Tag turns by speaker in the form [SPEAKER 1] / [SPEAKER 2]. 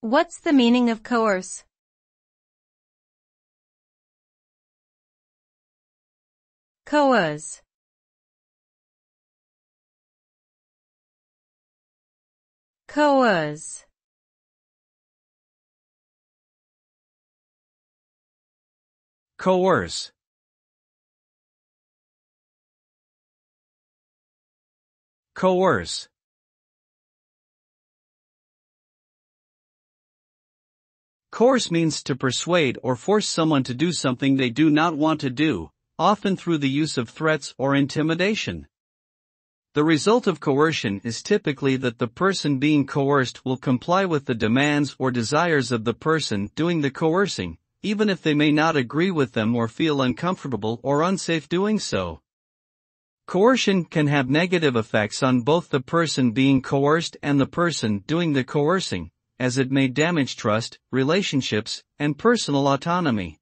[SPEAKER 1] What's the meaning of coerce? Coerce. Coerce.
[SPEAKER 2] Coerce. Coerce. Coerce means to persuade or force someone to do something they do not want to do, often through the use of threats or intimidation. The result of coercion is typically that the person being coerced will comply with the demands or desires of the person doing the coercing, even if they may not agree with them or feel uncomfortable or unsafe doing so. Coercion can have negative effects on both the person being coerced and the person doing the coercing, as it may damage trust, relationships, and personal autonomy.